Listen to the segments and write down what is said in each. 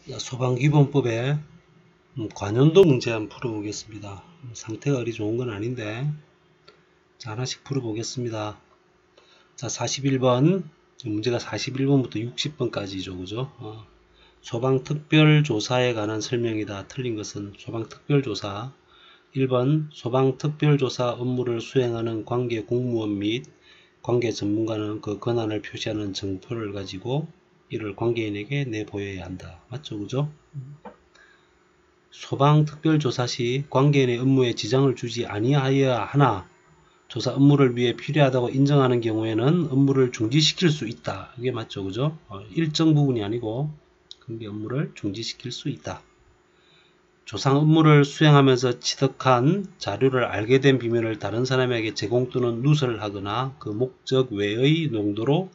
소방기본법에 관연도 문제 한번 풀어보겠습니다. 상태가 그리 좋은 건 아닌데 자, 하나씩 풀어보겠습니다. 자, 41번 문제가 41번부터 60번까지죠. 그죠? 소방특별조사에 관한 설명이다. 틀린 것은 소방특별조사 1번 소방특별조사 업무를 수행하는 관계 공무원 및 관계 전문가는 그 권한을 표시하는 정표를 가지고 이를 관계인에게 내보여야 한다. 맞죠? 그죠? 소방특별조사 시 관계인의 업무에 지장을 주지 아니하여야 하나 조사 업무를 위해 필요하다고 인정하는 경우에는 업무를 중지시킬 수 있다. 이게 맞죠? 그죠? 일정 부분이 아니고 관계 업무를 중지시킬 수 있다. 조사 업무를 수행하면서 취득한 자료를 알게 된 비밀을 다른 사람에게 제공 또는 누설을 하거나 그 목적 외의 용도로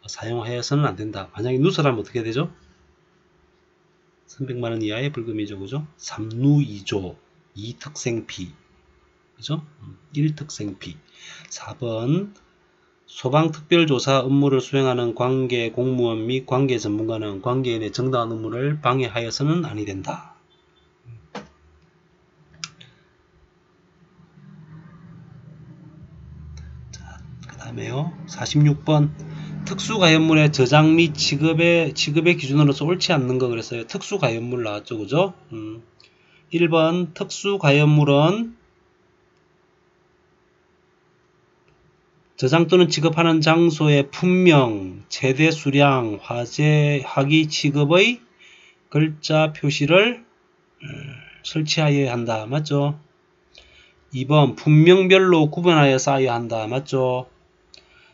사용하여서는 안 된다. 만약에 누설하면 어떻게 되죠? 300만원 이하의 벌금이죠. 그죠? 3루 2조 2특생피 그죠? 1특생피 4번 소방특별조사 업무를 수행하는 관계 공무원 및 관계 전문가는 관계인의 정당한 업무를 방해하여서는 아니 된다. 자, 그 다음에요. 46번 특수가연물의 저장 및 취급의 기준으로서 옳지 않는 거 그랬어요. 특수가연물 나왔죠. 그죠? 1번 특수가연물은 저장 또는 취급하는 장소의 품명, 최대 수량, 화기 취급의 글자 표시를 설치하여야 한다. 맞죠? 2번 품명별로 구분하여 쌓아야 한다. 맞죠?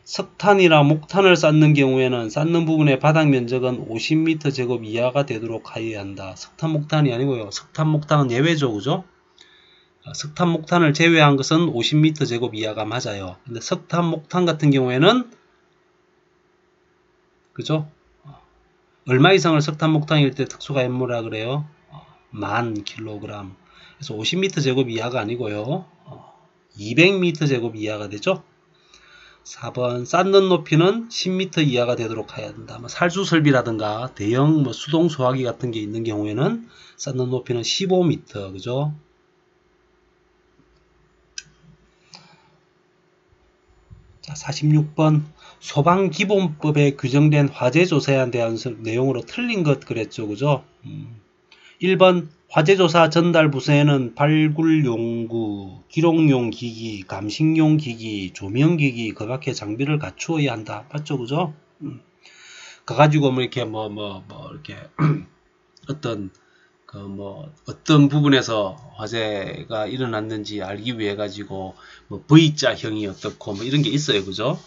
석탄이나 목탄을 쌓는 경우에는 쌓는 부분의 바닥 면적은 50m 제곱 이하가 되도록 하여야 한다. 석탄 목탄이 아니고요. 석탄 목탄은 예외죠. 그죠? 석탄 목탄을 제외한 것은 50m 제곱 이하가 맞아요. 근데 석탄 목탄 같은 경우에는 그죠? 얼마 이상을 석탄 목탄일 때 특수가연물이라 그래요? 10,000kg. 그래서 50m 제곱 이하가 아니고요. 200m 제곱 이하가 되죠? 4번 쌓는 높이는 10m 이하가 되도록 해야 된다. 살수설비라든가 대형 수동 소화기 같은 게 있는 경우에는 쌓는 높이는 15m. 그죠? 자, 46번 소방기본법에 규정된 화재조사에 대한 내용으로 틀린 것 그랬죠. 그죠? 1번 화재조사 전달 부서에는 발굴용구, 기록용 기기, 감식용 기기, 조명기기 그 밖에 장비를 갖추어야 한다. 맞죠? 그죠? 가가지고 이렇게 이렇게 어떤 부분에서 화재가 일어났는지 알기 위해 가지고 V자형이 어떻고 이런 게 있어요. 그죠?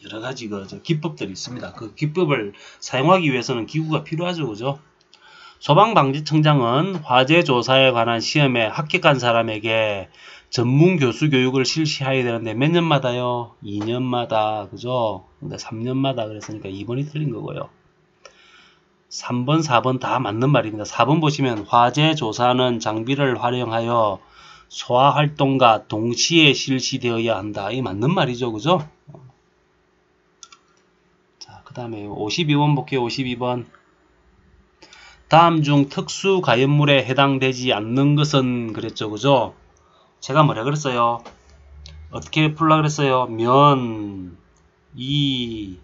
여러 가지 기법들이 있습니다. 그 기법을 사용하기 위해서는 기구가 필요하죠. 그죠? 소방방지청장은 화재조사에 관한 시험에 합격한 사람에게 전문 교수 교육을 실시해야 되는데 몇 년마다요? 2년마다. 그죠? 근데 3년마다 그랬으니까 2번이 틀린 거고요. 3번, 4번 다 맞는 말입니다. 4번 보시면 화재조사는 장비를 활용하여 소화활동과 동시에 실시되어야 한다. 이 맞는 말이죠. 그죠? 자, 그 다음에 52번 볼게요. 52번. 다음 중 특수가연물에 해당되지 않는 것은 그랬죠. 그죠? 제가 뭐라 그랬어요? 어떻게 풀라 그랬어요? 면, 이,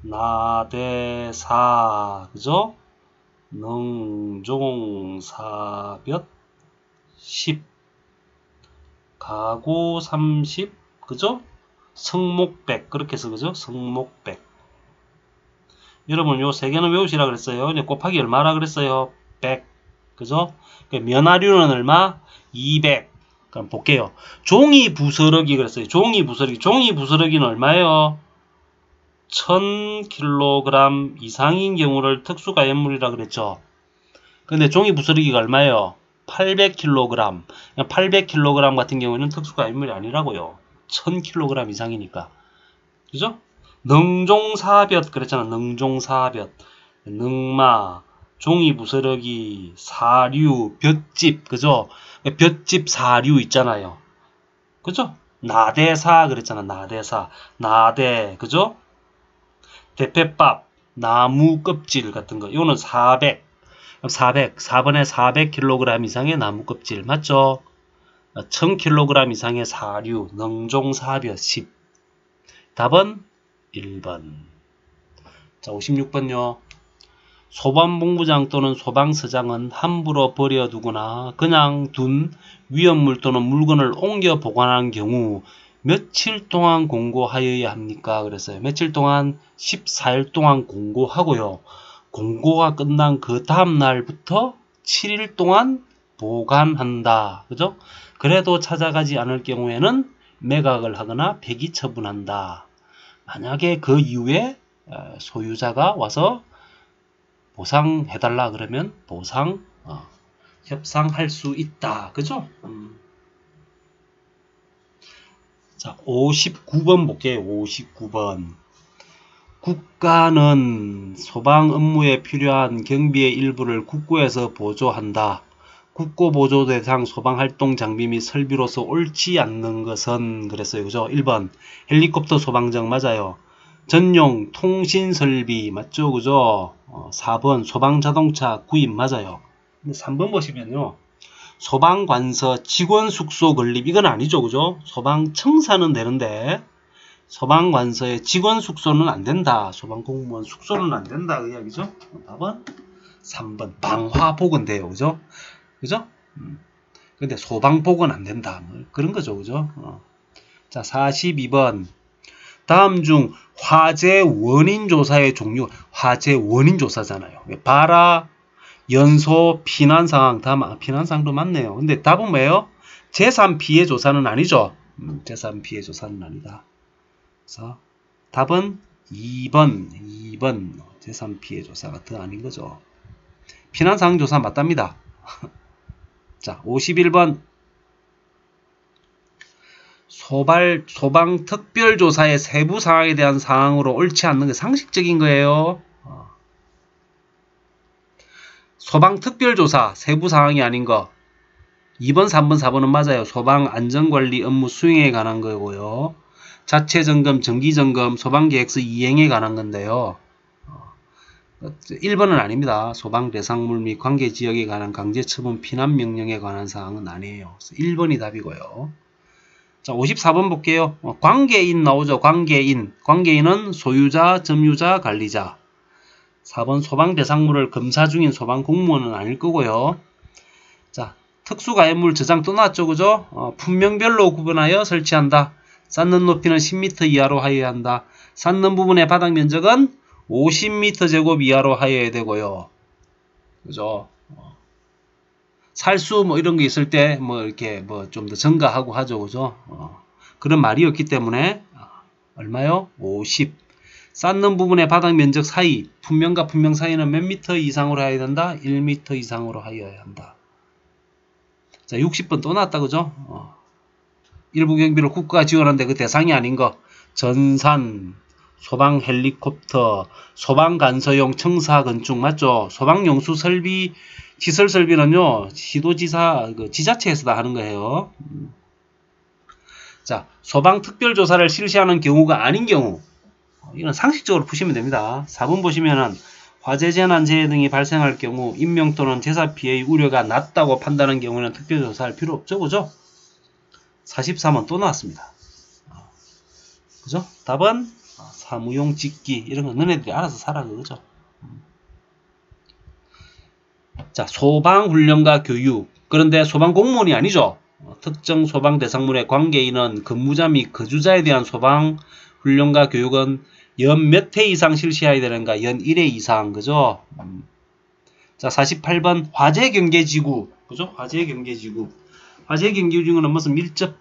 나대, 사, 그죠? 능종, 사볕, 10, 가고, 30, 그죠? 성목백, 그렇게 해서, 그죠? 성목백. 여러분, 요 세 개는 외우시라 그랬어요. 곱하기 얼마라 그랬어요? 100. 그죠? 면화류는 얼마? 200. 그럼 볼게요. 종이 부스러기 그랬어요. 종이 부스러기. 종이 부스러기는 얼마예요? 1000kg 이상인 경우를 특수가연물이라 그랬죠. 근데 종이 부스러기가 얼마예요? 800kg. 800kg 같은 경우는 특수가연물이 아니라고요. 1000kg 이상이니까. 그죠? 능종사볕 그랬잖아. 능종사볕. 능마, 종이 부스러기, 사류, 볏짚. 그죠? 볏짚 사류 있잖아요. 그죠? 나대사 그랬잖아. 나대사. 나대. 그죠? 대패밥. 나무 껍질 같은 거. 이거는 4번에 400kg 이상의 나무 껍질. 맞죠? 1000kg 이상의 사류, 능종, 사벼, 10. 답은 1번. 자, 56번요. 소방본부장 또는 소방서장은 함부로 버려두거나 그냥 둔 위험물 또는 물건을 옮겨 보관한 경우 며칠 동안 공고하여야 합니까? 그랬어요. 며칠 동안 14일 동안 공고하고요. 공고가 끝난 그 다음 날부터 7일 동안 보관한다. 그죠? 그래도 찾아가지 않을 경우에는 매각을 하거나 폐기 처분한다. 만약에 그 이후에 소유자가 와서 보상해달라 그러면 보상, 협상할 수 있다. 그죠? 자, 59번 볼게요. 59번. 국가는 소방 업무에 필요한 경비의 일부를 국고에서 보조한다. 국고 보조 대상 소방활동 장비 및 설비로서 옳지 않는 것은 그랬어요. 그죠? 1번 헬리콥터 소방정 맞아요. 전용 통신설비 맞죠? 그죠? 4번 소방자동차 구입 맞아요. 근데 3번 보시면요. 소방관서 직원 숙소 건립 이건 아니죠. 그죠? 소방청사는 되는데 소방관서의 직원 숙소는 안 된다. 소방공무원 숙소는 안 된다. 그 이야기죠. 답은 3번 방화복은 돼요. 그죠? 그죠? 근데 소방복은 안 된다. 뭐 그런 거죠. 그죠? 자, 42번. 다음 중 화재 원인 조사의 종류. 화재 원인 조사잖아요. 발화, 연소, 피난 상황. 다음 피난 상황도 맞네요. 근데 답은 뭐예요? 재산 피해 조사는 아니죠. 재산 피해 조사는 아니다. 그래서 답은 2번 재산 피해 조사가 더 아닌 거죠. 피난 상황 조사 맞답니다. 자, 51번. 소방 특별조사의 세부 사항에 대한 사항으로 옳지 않는 게 상식적인 거예요. 소방 특별조사 세부 사항이 아닌 거. 2번, 3번, 4번은 맞아요. 소방 안전관리 업무 수행에 관한 거고요. 자체 점검, 정기 점검, 소방계획서 이행에 관한 건데요. 1번은 아닙니다. 소방 대상물 및 관계 지역에 관한 강제 처분 피난 명령에 관한 사항은 아니에요. 1번이 답이고요. 자, 54번 볼게요. 관계인 나오죠. 관계인. 관계인은 소유자, 점유자, 관리자. 4번 소방 대상물을 검사 중인 소방 공무원은 아닐 거고요. 자, 특수가해물 저장 또 나왔죠. 그죠? 품명별로 구분하여 설치한다. 쌓는 높이는 10m 이하로 하여야 한다. 쌓는 부분의 바닥 면적은 50m 제곱 이하로 하여야 되고요. 그죠? 살수 뭐 이런 게 있을 때 뭐 이렇게 뭐 좀 더 증가하고 하죠. 그죠? 그런 말이었기 때문에 얼마요? 50. 쌓는 부분의 바닥 면적 사이, 품명과 품명 사이는 몇 미터 이상으로 해야 된다? 1m 이상으로 하여야 한다. 자, 60번 또 나왔다. 그죠? 일부 경비를 국가가 지원하는데 그 대상이 아닌 거. 전산, 소방 헬리콥터, 소방 간서용 청사 건축 맞죠? 소방용수 설비, 시설 설비는요, 시도지사, 지자체에서 다 하는 거예요. 자, 소방 특별조사를 실시하는 경우가 아닌 경우. 이건 상식적으로 푸시면 됩니다. 4번 보시면은 화재, 재난, 재해 등이 발생할 경우 인명 또는 재산 피해의 우려가 낮다고 판단하는 경우는 특별조사할 필요 없죠. 그죠? 43원 또 나왔습니다. 그죠? 답은 사무용 직기 이런 거 너네들이 알아서 살아. 그죠? 자, 소방훈련과 교육. 그런데 소방공무원이 아니죠. 특정 소방 대상물의 관계인은 근무자 및 거주자에 대한 소방훈련과 교육은 연 몇 회 이상 실시해야 되는가? 연 1회 이상. 그죠? 자, 48번 화재경계지구. 그죠? 화재경계지구. 화재경계지구는 무슨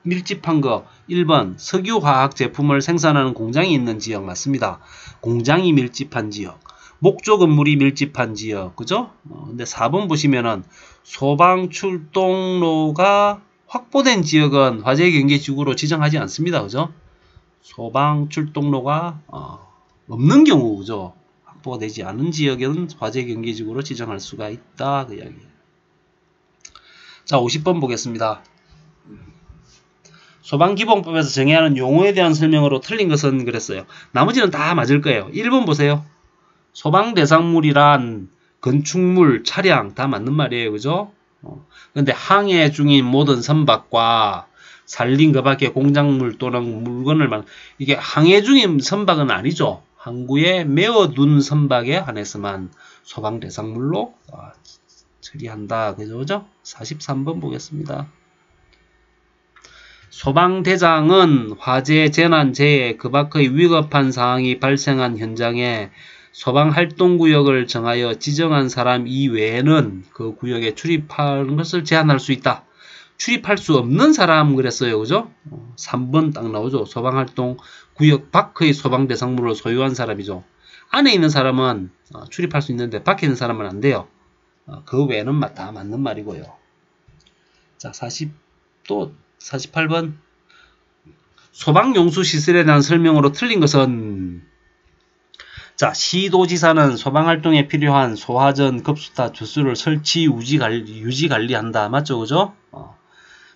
밀집한 거. 1번 석유화학 제품을 생산하는 공장이 있는 지역 맞습니다. 공장이 밀집한 지역. 목조 건물이 밀집한 지역. 그죠? 근데 4번 보시면은 소방 출동로가 확보된 지역은 화재경계지구로 지정하지 않습니다. 그죠? 소방 출동로가 없는 경우, 그죠? 확보가 되지 않은 지역에는 화재경계지구로 지정할 수가 있다. 그 이야기예요. 자, 50번 보겠습니다. 소방기본법에서 정의하는 용어에 대한 설명으로 틀린 것은 그랬어요. 나머지는 다 맞을 거예요. 1번 보세요. 소방 대상물이란 건축물, 차량 다 맞는 말이에요. 그죠? 근데 항해 중인 모든 선박과 살린 그 밖에 공작물 또는 물건을 이게 항해 중인 선박은 아니죠. 항구에 메어둔 선박에 한해서만 소방 대상물로 처리한다. 그죠? 43번 보겠습니다. 소방대장은 화재, 재난, 재해, 그 밖의 위급한 상황이 발생한 현장에 소방활동구역을 정하여 지정한 사람 이외에는 그 구역에 출입하는 것을 제한할 수 있다. 출입할 수 없는 사람 그랬어요. 그죠? 3번 딱 나오죠. 소방활동 구역 밖의 소방대상물을 소유한 사람이죠. 안에 있는 사람은 출입할 수 있는데 밖에 있는 사람은 안 돼요. 그 외에는 다 맞는 말이고요. 자, 48번. 소방용수시설에 대한 설명으로 틀린 것은 자, 시도지사는 소방활동에 필요한 소화전, 급수타, 주수를 설치, 유지 관리한다. 맞죠? 그죠?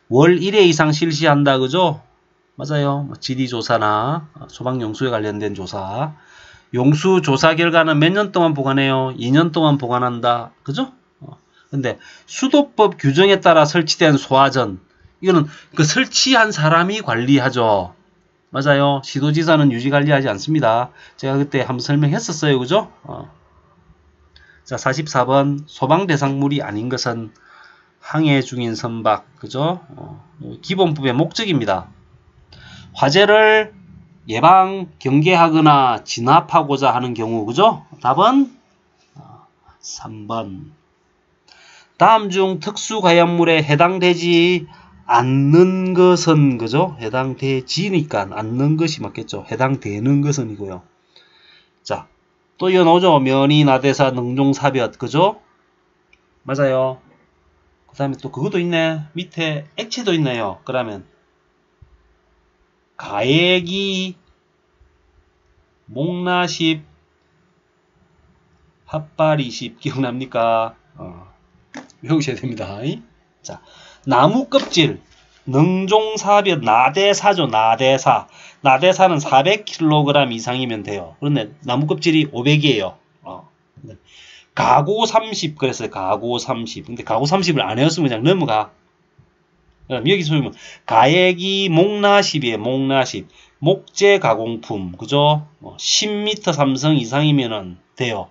월 1회 이상 실시한다. 그죠? 맞아요. 지리조사나 소방용수에 관련된 조사. 용수 조사 결과는 몇 년 동안 보관해요? 2년 동안 보관한다. 그죠? 근데 수도법 규정에 따라 설치된 소화전. 이거는 그 설치한 사람이 관리하죠. 맞아요. 시도지사는 유지 관리하지 않습니다. 제가 그때 한번 설명했었어요. 그죠? 자, 44번. 소방 대상물이 아닌 것은 항해 중인 선박. 그죠? 기본법의 목적입니다. 화재를 예방, 경계하거나 진압하고자 하는 경우. 그죠? 답은 3번. 다음 중 특수가연물에 해당되지 않는 것은, 그죠? 해당되지니까 않는 것이 맞겠죠. 해당되는 것은이고요. 자, 또 이어 나오죠. 면이, 나대사, 능종사볕, 그죠? 맞아요. 그 다음에 또 그것도 있네. 밑에 액체도 있네요. 그러면 가액이, 목나십, 핫바리십 기억납니까? 외우셔야 됩니다. 자, 나무 껍질, 능종사볕, 나대사죠. 나대사. 나대사는 400kg 이상이면 돼요. 그런데 나무 껍질이 500이에요. 가고 30 그랬어요. 가고 30. 근데 가고 30을 안 외웠으면 그냥 넘어가. 그럼 여기서 보면 가액이 목나십이에요. 목나십. 목재 가공품. 그죠? 10m 삼성 이상이면 돼요.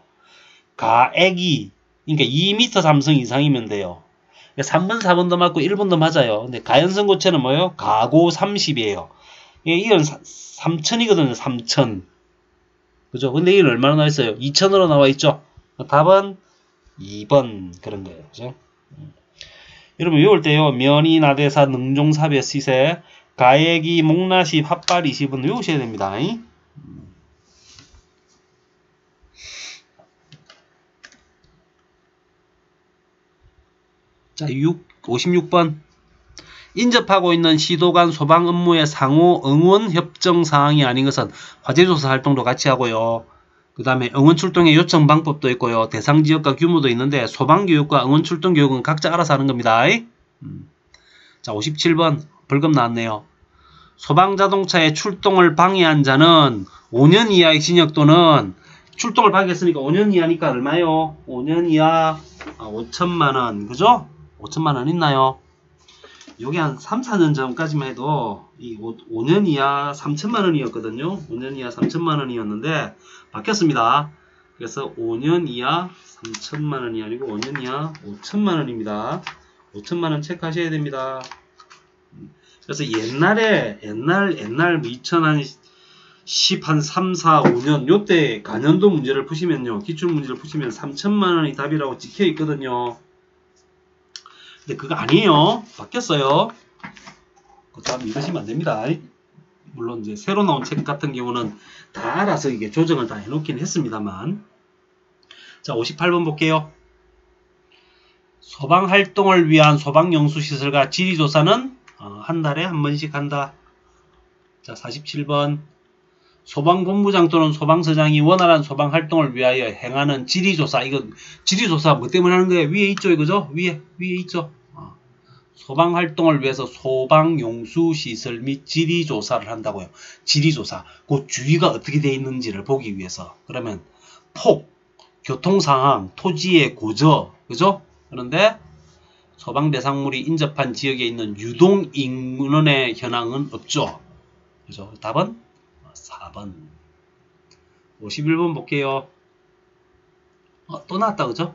가액이 그러니까 2m 삼성 이상이면 돼요. 3번, 4번도 맞고 1번도 맞아요. 근데 가연성고체는 뭐예요? 가고 30이에요. 이건 3000이거든요. 3000. 그죠? 근데 이건 얼마나 나와 있어요? 2000으로 나와 있죠? 답은 2번 그런 거예요. 그죠? 여러분 외울 때요. 면이, 나대사, 능종사볕, 시세, 가액이, 목나십, 핫바리, 20은 외우셔야 됩니다. 자, 56번. 인접하고 있는 시도 간 소방 업무의 상호 응원 협정 사항이 아닌 것은 화재조사 활동도 같이 하고요. 그 다음에 응원 출동의 요청 방법도 있고요. 대상 지역과 규모도 있는데 소방교육과 응원 출동 교육은 각자 알아서 하는 겁니다. 자, 57번. 벌금 나왔네요. 소방자동차의 출동을 방해한 자는 5년 이하의 징역 또는 출동을 방해했으니까 5년 이하니까 얼마요? 5년 이하 5천만원. 그죠? 5천만원 있나요? 요게 한 3, 4년 전까지만 해도 이 5년 이하 3천만원이었거든요. 5년 이하 3천만원이었는데 바뀌었습니다. 그래서 5년 이하 3천만원이 아니고 5년 이하 5천만원입니다. 5천만원 체크하셔야 됩니다. 그래서 옛날 2010 한 3, 4, 5년 요때 간연도 문제를 푸시면요. 기출문제를 푸시면 3천만원이 답이라고 찍혀있거든요. 근데 그거 아니에요. 바뀌었어요. 그 다음 읽으시면 안됩니다. 물론 이제 새로 나온 책 같은 경우는 다 알아서 이게 조정을 다 해놓긴 했습니다만. 자, 58번 볼게요. 소방활동을 위한 소방용수시설과 지리조사는 한 달에 한 번씩 한다. 자, 47번. 소방본부장 또는 소방서장이 원활한 소방활동을 위하여 행하는 지리조사. 이거 지리조사 뭐 때문에 하는 거예요? 위에 있죠, 이거죠? 위에 있죠? 소방활동을 위해서 소방용수시설 및 지리조사를 한다고요. 지리조사. 그 주위가 어떻게 되어 있는지를 보기 위해서. 그러면 폭, 교통상황, 토지의 고저, 그죠? 그런데 소방 대상물이 인접한 지역에 있는 유동 인원의 현황은 없죠. 그죠? 답은 4번. 51번 볼게요. 또 나왔다, 그죠?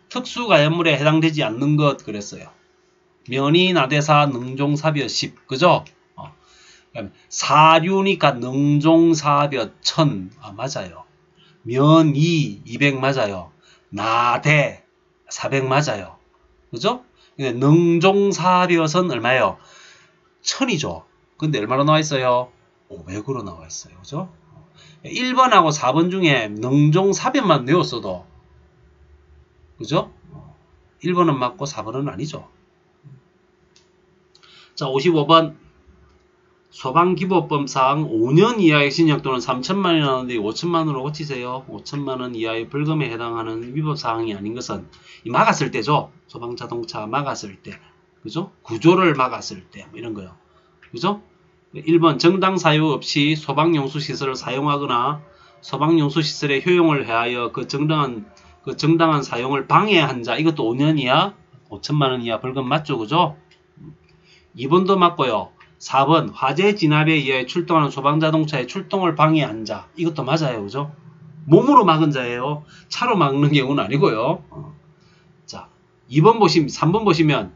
특수가연물에 해당되지 않는 것 그랬어요. 면이 나대사 능종사벼 10, 그죠? 사류니까 능종사벼 1000, 맞아요. 면이 200 맞아요. 나대 400 맞아요. 그죠? 능종사벼선 얼마예요? 1000이죠. 근데 얼마로 나와 있어요? 500으로 나와 있어요. 그죠? 1번하고 4번 중에 능종사벼만 외웠어도, 그죠? 1번은 맞고 4번은 아니죠. 자, 55번. 소방기법법상 5년 이하의 징역 또는 3천만원이 나오는데 5천만원으로 고치세요. 5천만원 이하의 벌금에 해당하는 위법사항이 아닌 것은 막았을 때죠. 소방자동차 막았을 때. 그죠? 구조를 막았을 때. 뭐 이런 거요. 그죠? 1번 정당 사유 없이 소방용수시설을 사용하거나 소방용수시설의 효용을 해하여 그 정당한 사용을 방해한 자. 이것도 5년 이하 5천만원 이하 벌금 맞죠? 그죠? 2번도 맞고요. 4번 화재 진압에 의해 출동하는 소방자동차의 출동을 방해한 자. 이것도 맞아요. 그죠? 몸으로 막은 자예요. 차로 막는 경우는 아니고요. 자, 3번 보시면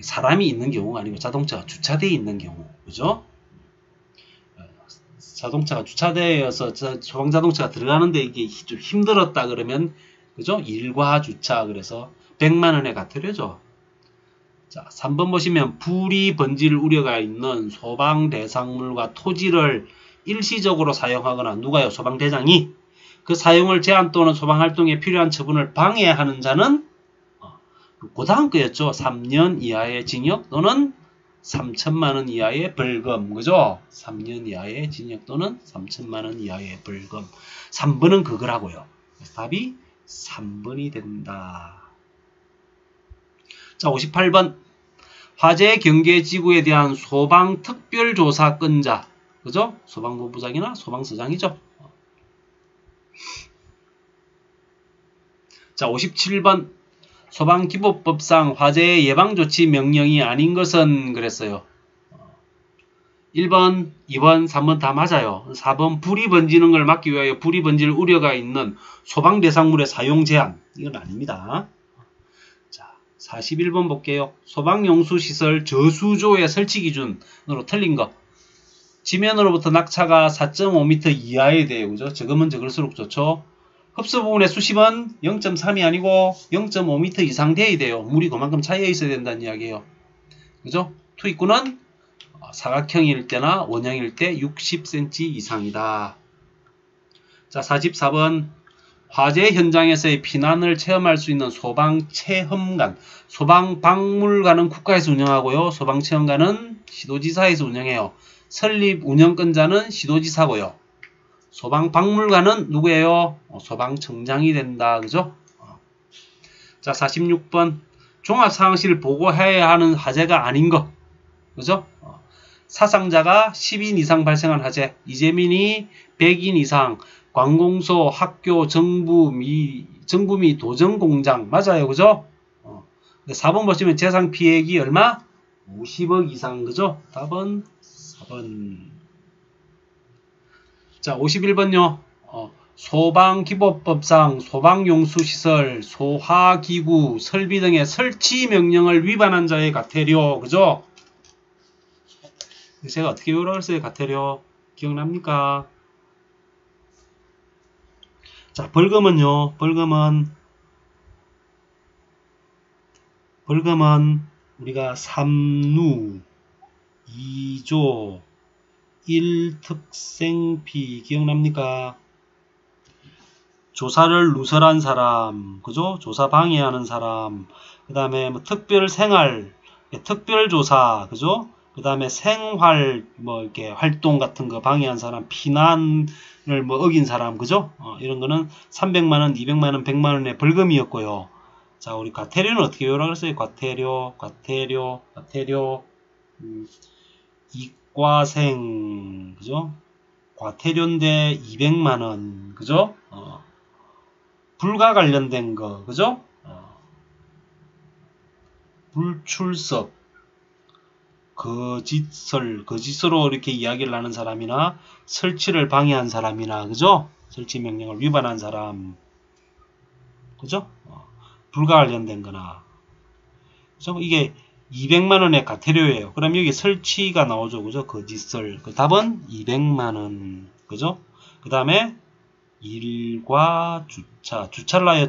사람이 있는 경우가 아니고 자동차가 주차되어 있는 경우. 그죠? 자동차가 주차되어서 소방자동차가 들어가는데 이게 좀 힘들었다 그러면, 그죠? 일과 주차. 그래서 100만원의 과태료죠. 자, 3번 보시면 불이 번질 우려가 있는 소방대상물과 토지를 일시적으로 사용하거나 누가요? 소방대장이 그 사용을 제한 또는 소방활동에 필요한 처분을 방해하는 자는 그 다음 거였죠. 3년 이하의 징역 또는 3천만원 이하의 벌금. 그죠? 3년 이하의 징역 또는 3천만원 이하의 벌금. 3번은 그거라고요. 답이 3번이 된다. 자, 58번. 화재 경계지구에 대한 소방특별조사건자. 그죠? 소방본부장이나 소방서장이죠. 자, 57번. 소방기법법상 화재 예방조치 명령이 아닌 것은 그랬어요. 1번, 2번, 3번 다 맞아요. 4번 불이 번지는 걸 막기 위하여 불이 번질 우려가 있는 소방대상물의 사용 제한. 이건 아닙니다. 41번 볼게요. 소방용수시설 저수조의 설치 기준으로 틀린 거. 지면으로부터 낙차가 4.5m 이하에 돼요. 그죠? 적으면 적을수록 좋죠. 흡수 부분의 수심은 0.3이 아니고 0.5m 이상 돼야 돼요. 물이 그만큼 차이에 있어야 된다는 이야기예요. 그죠? 투입구는 사각형일 때나 원형일 때 60cm 이상이다. 자, 44번. 화재 현장에서의 피난을 체험할 수 있는 소방체험관, 소방박물관은 국가에서 운영하고요. 소방체험관은 시도지사에서 운영해요. 설립 운영권자는 시도지사고요. 소방박물관은 누구예요? 소방청장이 된다. 그죠? 자, 46번. 종합상황실을 보고해야 하는 화재가 아닌 것. 그죠? 사상자가 10인 이상 발생한 화재, 이재민이 100인 이상, 관공서, 학교, 정부 미 도정공장. 맞아요. 그죠? 4번 보시면 재산 피해액이 얼마? 50억 이상. 그죠? 답은 4번. 자, 51번요. 소방기법법상 소방용수시설, 소화기구, 설비 등의 설치 명령을 위반한 자의 과태료. 그죠? 제가 어떻게 외우라고 했어요? 과태료. 기억납니까? 자, 벌금은요. 벌금은 우리가 3루, 2조, 1특생피 기억납니까? 조사를 누설한 사람, 그죠? 조사 방해하는 사람, 그 다음에 뭐 특별생활, 특별조사, 그죠? 그 다음에 생활, 이렇게 활동 같은 거 방해한 사람, 피난을 어긴 사람, 그죠? 이런 거는 300만원, 200만원, 100만원의 벌금이었고요. 자, 우리 과태료는 어떻게 외우라고 했어요? 과태료. 이과생, 그죠? 과태료인데 200만원, 그죠? 불과 관련된 거, 그죠? 불출석, 거짓으로 이렇게 이야기를 하는 사람이나 설치를 방해한 사람이나, 그죠? 설치 명령을 위반한 사람, 그죠? 불과 관련된 거나, 그죠? 이게 200만원의 과태료예요. 그럼 여기 설치가 나오죠, 그죠? 거짓설. 그 답은 200만원, 그죠? 그 다음에 일과 주차, 주차를 하여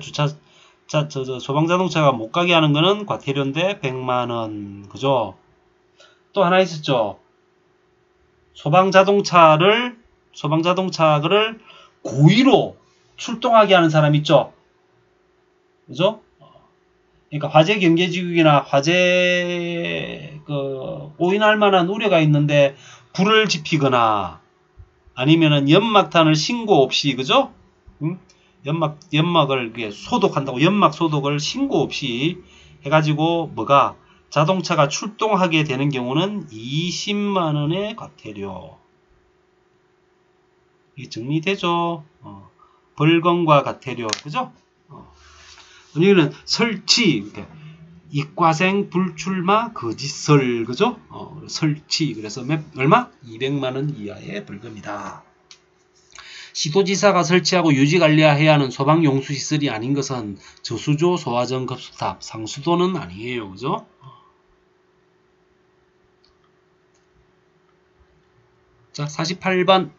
소방자동차가 못 가게 하는 거는 과태료인데 100만원, 그죠? 또 하나 있었죠. 소방자동차를 고의로 출동하게 하는 사람 있죠. 그죠? 그러니까 화재 경계지구이나 화재 오인할 만한 우려가 있는데 불을 지피거나 아니면은 연막탄을 신고 없이, 그죠? 연막을 소독한다고, 연막 소독을 신고 없이 해가지고 자동차가 출동하게 되는 경우는 20만원의 과태료. 이게 정리되죠? 벌금과 과태료, 그죠? 여기는 설치, 이과생 불출마 거짓설, 그죠? 설치, 그래서 얼마? 200만원 이하의 벌금이다. 시도지사가 설치하고 유지관리해야 하는 소방용수시설이 아닌 것은 저수조, 소화전, 급수탑, 상수도는 아니에요, 그죠? 자, 48번.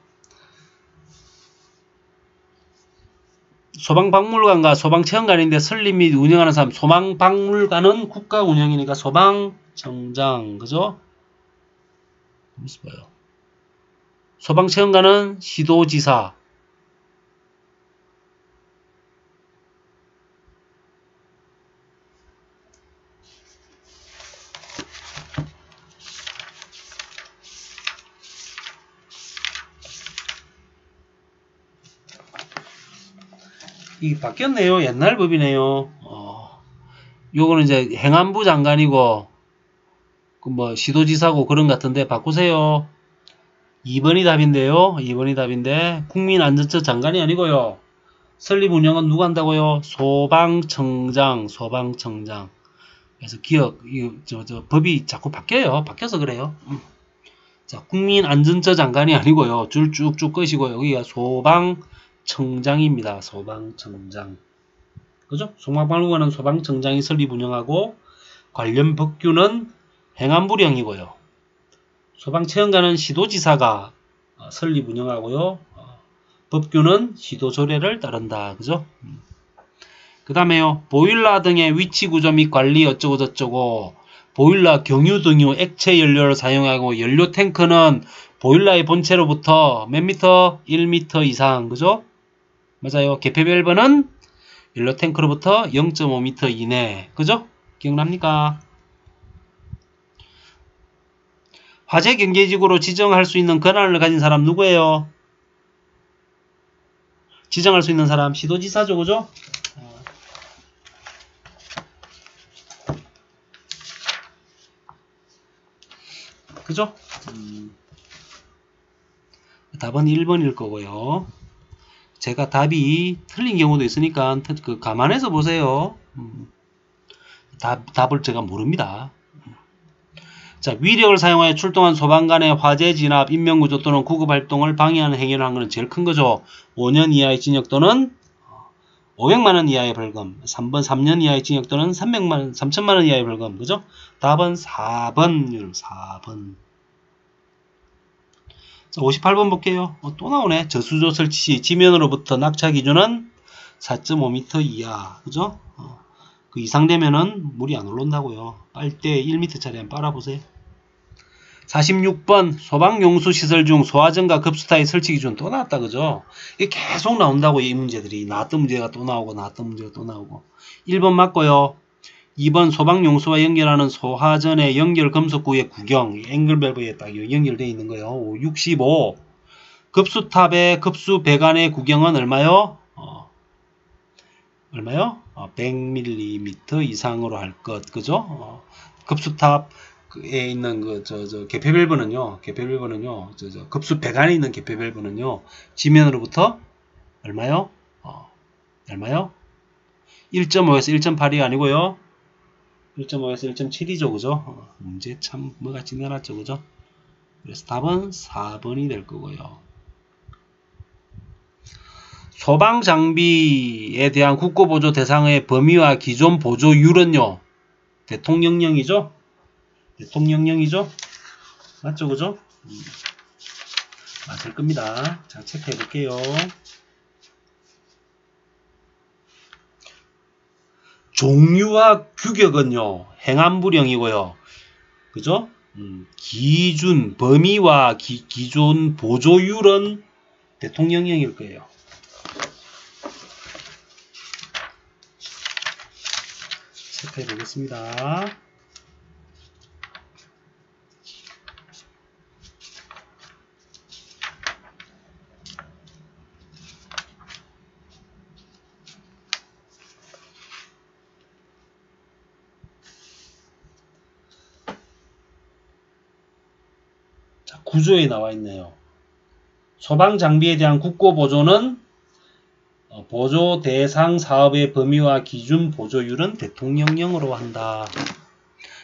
소방박물관과 소방체험관인데 설립 및 운영하는 사람, 소방박물관은 국가 운영이니까 소방청장, 그죠? 소방체험관은 시도지사. 이게 바뀌었네요. 옛날 법이네요. 요거는 이제 행안부 장관이고, 시도지사고 그런 것 같은데 바꾸세요. 2번이 답인데요. 2번이 답인데, 국민안전처 장관이 아니고요. 설립 운영은 누가 한다고요? 소방청장. 그래서 법이 자꾸 바뀌어요. 바뀌어서 그래요. 자, 국민안전처 장관이 아니고요. 줄 쭉쭉 끄시고요. 여기가 소방청장입니다. 소방청장. 그죠? 소방박물관은 소방청장이 설립 운영하고 관련 법규는 행안부령이고요. 소방체험관은 시도지사가 설립 운영하고요. 법규는 시도조례를 따른다. 그죠? 그 다음에요. 보일러 등의 위치 구조 및 관리 어쩌고 저쩌고, 보일러 경유 등유 액체 연료를 사용하고, 연료 탱크는 보일러의 본체로부터 몇 미터? 1미터 이상. 그죠? 맞아요. 개폐별 번은 연료 탱크로부터 0.5m 이내. 그죠? 기억납니까? 화재 경계지구로 지정할 수 있는 권한을 가진 사람 누구예요? 지정할 수 있는 사람 시도지사죠. 그죠? 그죠? 답은 1번일 거고요. 제가 답이 틀린 경우도 있으니까 감안해서 보세요. 답을 제가 모릅니다. 자, 위력을 사용하여 출동한 소방관의 화재 진압, 인명구조 또는 구급활동을 방해하는 행위를 한 것은 제일 큰 거죠. 5년 이하의 징역 또는 500만원 이하의 벌금. 3번 3년 이하의 징역 또는 3천만원 이하의 벌금. 그죠? 답은 4번. 4번. 자, 58번 볼게요. 또 나오네. 저수조 설치 시 지면으로부터 낙차 기준은 4.5m 이하. 그죠? 그 이상 되면은 물이 안 올라온다고요. 빨대 1m짜리 한번 빨아보세요. 46번 소방용수시설 중 소화전과 급수타의 설치 기준 또 나왔다. 그죠? 이게 계속 나온다고 이 문제들이. 나왔던 문제가 또 나오고 나왔던 문제가 또 나오고. 1번 맞고요. 2번 소방용수와 연결하는 소화전의 연결 금속구의 구경. 앵글밸브에 딱 연결되어 있는 거예요. 65. 급수탑의 급수 배관의 구경은 얼마요? 얼마요? 100mm 이상으로 할 것. 그죠? 급수탑에 있는 개폐밸브는요. 급수 배관에 있는 개폐밸브는요. 지면으로부터 얼마요? 얼마요? 1.5에서 1.8이 아니고요. 1.5에서 1.7이죠. 그죠? 문제 참 뭐가 지내놨죠. 그죠? 그래서 답은 4번이 될 거고요. 소방장비에 대한 국고보조 대상의 범위와 기존 보조율은요. 대통령령이죠? 대통령령이죠? 맞죠? 그죠? 맞을 겁니다. 자, 체크해 볼게요. 종류와 규격은요. 행안부령이고요. 그죠? 기준, 범위와 기존 보조율은 대통령령일 거예요. 체크해 보겠습니다. 자, 구조에 나와 있네요. 소방장비에 대한 국고보조는 보조 대상 사업의 범위와 기준 보조율은 대통령령으로 한다.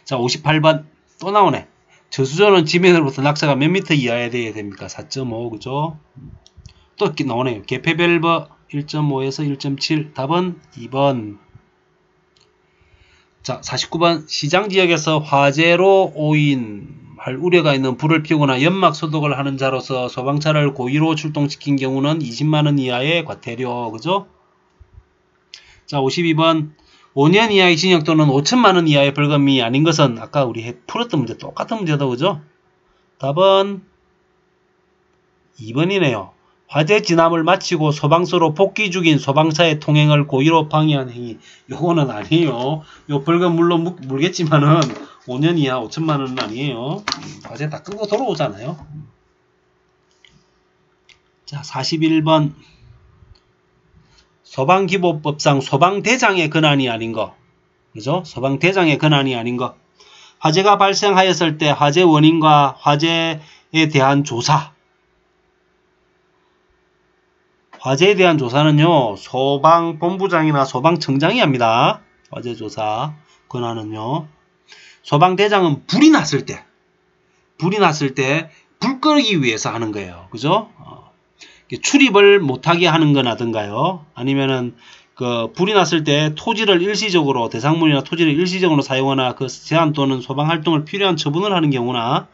자, 58번 또 나오네. 저수조는 지면으로부터 낙차가 몇 미터 이하에 돼야 됩니까? 4.5 그죠? 또 나오네요. 개폐별버 1.5에서 1.7 답은 2번. 자, 49번 시장지역에서 화재로 오인할 우려가 있는 불을 피우거나 연막 소독을 하는 자로서 소방차를 고의로 출동시킨 경우는 20만원 이하의 과태료. 그죠? 자, 52번 5년 이하의 징역 또는 5천만원 이하의 벌금이 아닌 것은 아까 우리 풀었던 문제 똑같은 문제다. 그죠? 답은 2번이네요. 화재 진압을 마치고 소방서로 복귀 중인 소방차의 통행을 고의로 방해한 행위. 요거는 아니에요. 요 벌금 물론 물겠지만은 5년 이하 5천만원은 아니에요. 화재 다 끄고 돌아오잖아요. 자, 41번 소방기본법상 소방대장의 권한이 아닌 거. 그죠? 소방대장의 권한이 아닌 거. 화재가 발생하였을 때 화재 원인과 화재에 대한 조사. 화재에 대한 조사는요. 소방본부장이나 소방청장이 합니다. 화재조사 권한은요. 소방대장은 불이 났을 때 불 끄기 위해서 하는 거예요. 그죠? 출입을 못하게 하는 거라든가요. 아니면은 불이 났을 때 토지를 일시적으로 대상물이나 토지를 일시적으로 사용하거나 그 제한 또는 소방활동을 필요한 처분을 하는 경우나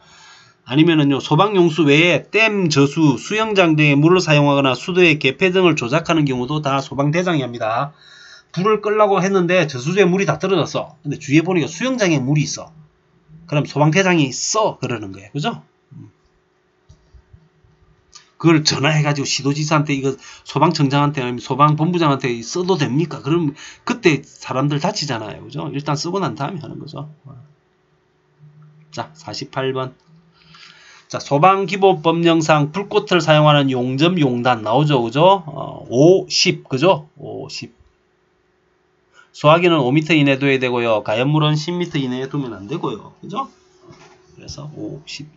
아니면은요 소방용수 외에 댐, 저수, 수영장 등의 물을 사용하거나 수도의 개폐 등을 조작하는 경우도 다 소방대장이 합니다. 불을 끄려고 했는데 저수지에 물이 다 떨어졌어. 근데 주위에 보니까 수영장에 물이 있어. 그럼 소방대장이 써 그러는 거예요. 그죠? 그걸 전화해가지고 시도지사한테 이거 소방청장한테 아니면 소방본부장한테 써도 됩니까? 그럼 그때 사람들 다치잖아요. 그죠? 일단 쓰고 난 다음에 하는 거죠. 자, 48번. 자, 소방기본법령상 불꽃을 사용하는 용접 용단 나오죠. 그죠? 5, 10. 그죠? 5, 10. 소화기는 5m 이내에 둬야 되고요. 가연물은 10m 이내에 두면 안 되고요. 그죠? 그래서 5, 10.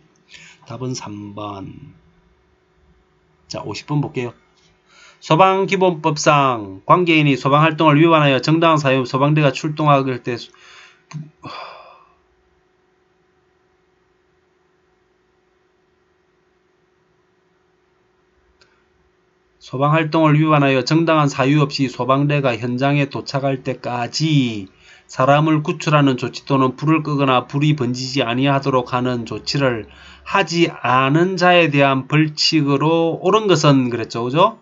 답은 3번. 자, 50번 볼게요. 소방기본법상 관계인이 소방활동을 위반하여 정당한 사유 소방대가 출동할 때 소방활동을 위반하여 정당한 사유 없이 소방대가 현장에 도착할 때까지 사람을 구출하는 조치 또는 불을 끄거나 불이 번지지 아니하도록 하는 조치를 하지 않은 자에 대한 벌칙으로 옳은 것은 그랬죠. 그죠?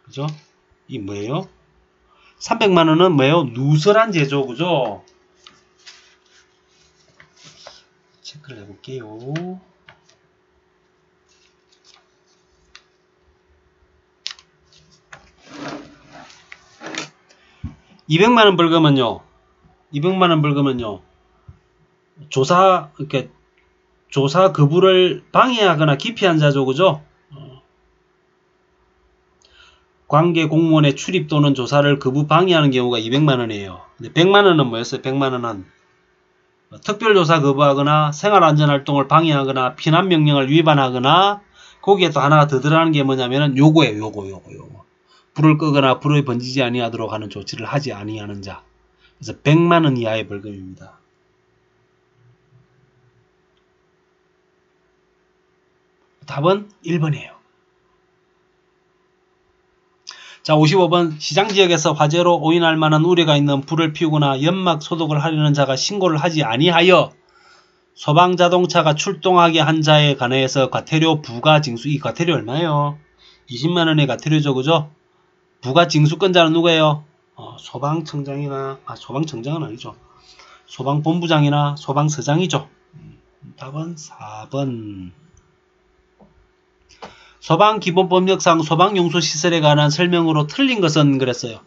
그죠? 이 뭐예요? 300만원은 뭐예요? 누설한 제조. 그죠? 체크를 해볼게요. 200만원 벌금은요. 200만원 벌금은요. 조사 거부를 방해하거나 기피한 자죠. 그죠? 관계 공무원의 출입 또는 조사를 거부 방해하는 경우가 200만원이에요. 근데 100만원은 뭐였어요? 100만원은 특별조사 거부하거나 생활안전활동을 방해하거나 피난명령을 위반하거나 거기에 또 하나가 더 들어가는 게 뭐냐면은 요거예요. 요거. 불을 끄거나 불을 번지지 아니하도록 하는 조치를 하지 아니하는 자. 그래서 100만 원 이하의 벌금입니다. 답은 1번이에요. 자, 55번 시장지역에서 화재로 오인할 만한 우려가 있는 불을 피우거나 연막 소독을 하려는 자가 신고를 하지 아니하여 소방자동차가 출동하게 한 자에 관해서 과태료 부과징수. 이 과태료 얼마예요? 20만 원의 과태료죠. 그죠? 부과징수권자는 누구예요? 소방청장이나 소방청장은 아니죠. 소방본부장이나 소방서장이죠. 답은 4번. 소방기본법령상 소방용소시설에 관한 설명으로 틀린 것은 그랬어요.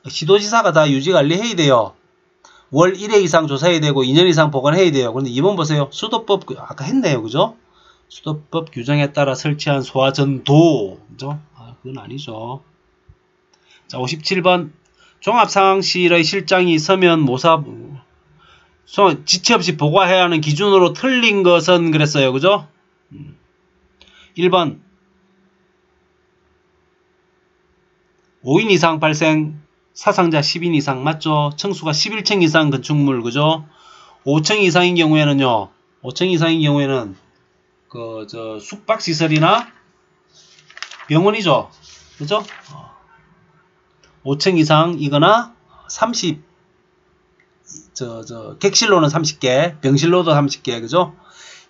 시도지사가 다 유지관리해야 돼요. 월 1회 이상 조사해야 되고 2년 이상 보관해야 돼요. 그런데 2번 보세요. 수도법 아까 했네요. 그죠? 수도법 규정에 따라 설치한 소화전도. 그죠? 그건 아니죠. 자, 57번 종합상황실의 실장이 서면 모사 지체 없이 보고해야 하는 기준으로 틀린 것은 그랬어요. 그죠? 1번 5인 이상 발생 사상자 10인 이상 맞죠? 층수가 11층 이상 건축물 그죠? 5층 이상인 경우에는요. 5층 이상인 경우에는 숙박시설이나 병원이죠. 그죠? 5층 이상이거나 30 객실로는 30개, 병실로도 30개. 그죠?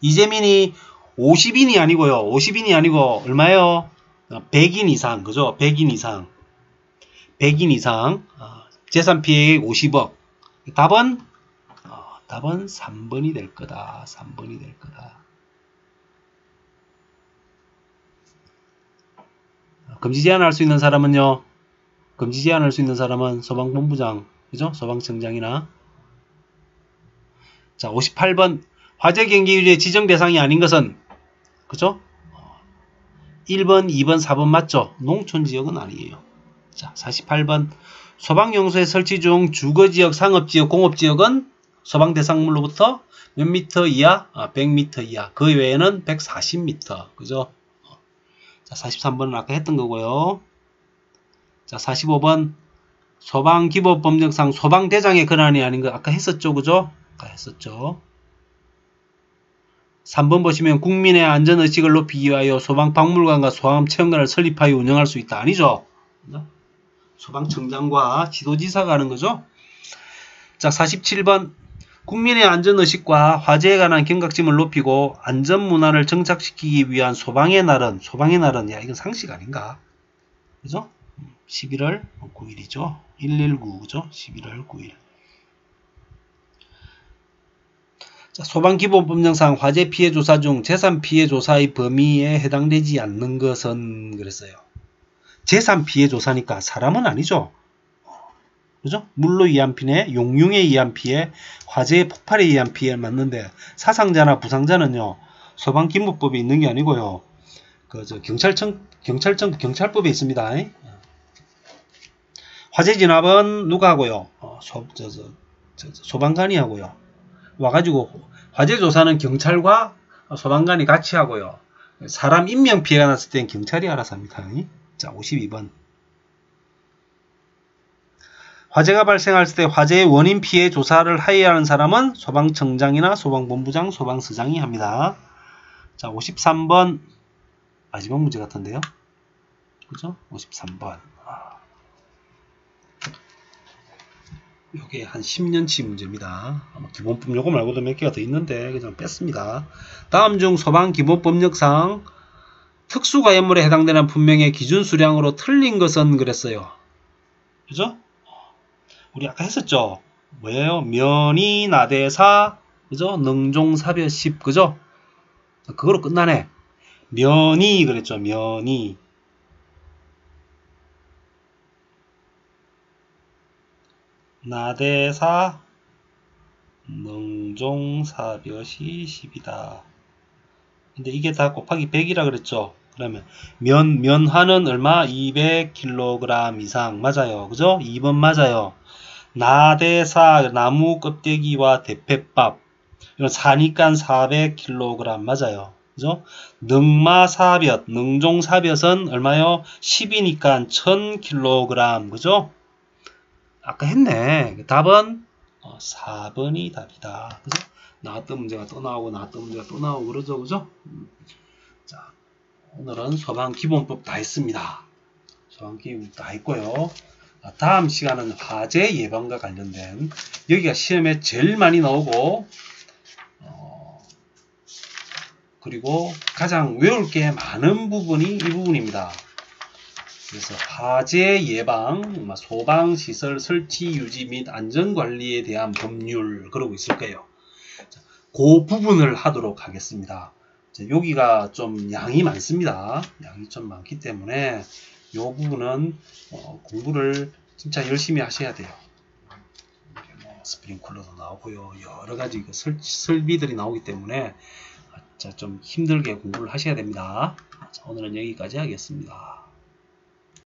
이재민이 50인이 아니고요. 50인이 아니고 얼마예요? 100인 이상. 그죠? 100인 이상. 100인 이상. 재산 피해액 50억. 답은 3번이 될 거다. 3번이 될 거다. 금지 제한할 수 있는 사람은요. 금지 제한할 수 있는 사람은 소방본부장. 그죠? 소방청장이나. 자, 58번. 화재 경계 유지의 지정 대상이 아닌 것은 그죠? 1번, 2번, 4번 맞죠? 농촌지역은 아니에요. 자, 48번. 소방용소의 설치 중 주거지역, 상업지역, 공업지역은 소방대상물로부터 몇 미터 이하? 100m 이하. 그 외에는 140m. 그죠? 자, 43번은 아까 했던 거고요. 자, 45번. 소방기본법령상 소방대장의 권한이 아닌 거 아까 했었죠. 그죠? 아까 했었죠. 3번 보시면 국민의 안전의식을 높이기 위하여 소방박물관과 소방체험관을 설립하여 운영할 수 있다. 아니죠? 소방청장과 지도지사가 하는 거죠. 자, 47번 국민의 안전의식과 화재에 관한 경각심을 높이고 안전문화를 정착시키기 위한 소방의 날은 야 이건 상식 아닌가? 그죠? 11월 9일이죠. 119 그죠? 11월 9일. 자, 소방기본법령상 화재 피해 조사 중 재산 피해 조사의 범위에 해당되지 않는 것은 그랬어요. 재산 피해 조사니까 사람은 아니죠. 그죠? 물로 의한 피해, 용융에 의한 피해, 화재의 폭발에 의한 피해 맞는데 사상자나 부상자는요. 소방기본법에 있는 게 아니고요. 경찰법에 있습니다. 화재 진압은 누가 하고요? 소방관이 하고요. 와가지고 화재 조사는 경찰과 소방관이 같이 하고요. 사람 인명 피해가 났을 땐 경찰이 알아서 합니다. 자, 52번. 화재가 발생할 때 화재의 원인 피해 조사를 하여야 하는 사람은 소방청장이나 소방본부장, 소방서장이 합니다. 자, 53번. 마지막 문제 같은데요. 그죠? 53번. 요게 한 10년치 문제입니다. 기본법 요거 말고도 몇 개가 더 있는데 그냥 뺐습니다. 다음 중 소방기본법령상 특수가연물에 해당되는 분명의 기준 수량으로 틀린 것은 그랬어요. 그죠? 우리 아까 했었죠? 뭐예요? 면이 나대사, 그죠? 능종사벼십, 그죠? 그거로 끝나네. 면이 그랬죠. 면이. 나대사 능종사벼시 10이다. 근데 이게 다 곱하기 100이라 그랬죠. 그러면 면화는 얼마? 200kg 이상 맞아요. 그죠? 2번 맞아요. 나대사 나무 껍데기와 대패밥 이건 사니까 400kg 맞아요. 그죠? 능마사볕, 능종사볕은 얼마요? 10이니까 1000kg. 그죠? 아까 했네. 답은 4번이 답이다. 그죠? 나왔던 문제가 또 나오고 나왔던 문제가 또 나오고 그러죠. 그죠? 자, 오늘은 소방 기본법 다 했습니다. 소방 기본법 다 했고요. 다음 시간은 화재 예방과 관련된, 여기가 시험에 제일 많이 나오고 그리고 가장 외울 게 많은 부분이 이 부분입니다. 그래서 화재 예방, 소방시설 설치 유지 및 안전관리에 대한 법률, 그러고 있을 거예요. 그 부분을 하도록 하겠습니다. 여기가 좀 양이 많습니다. 양이 좀 많기 때문에 이 부분은 공부를 진짜 열심히 하셔야 돼요. 스프링클러도 나오고요. 여러가지 설비들이 나오기 때문에 좀 힘들게 공부를 하셔야 됩니다. 자, 오늘은 여기까지 하겠습니다.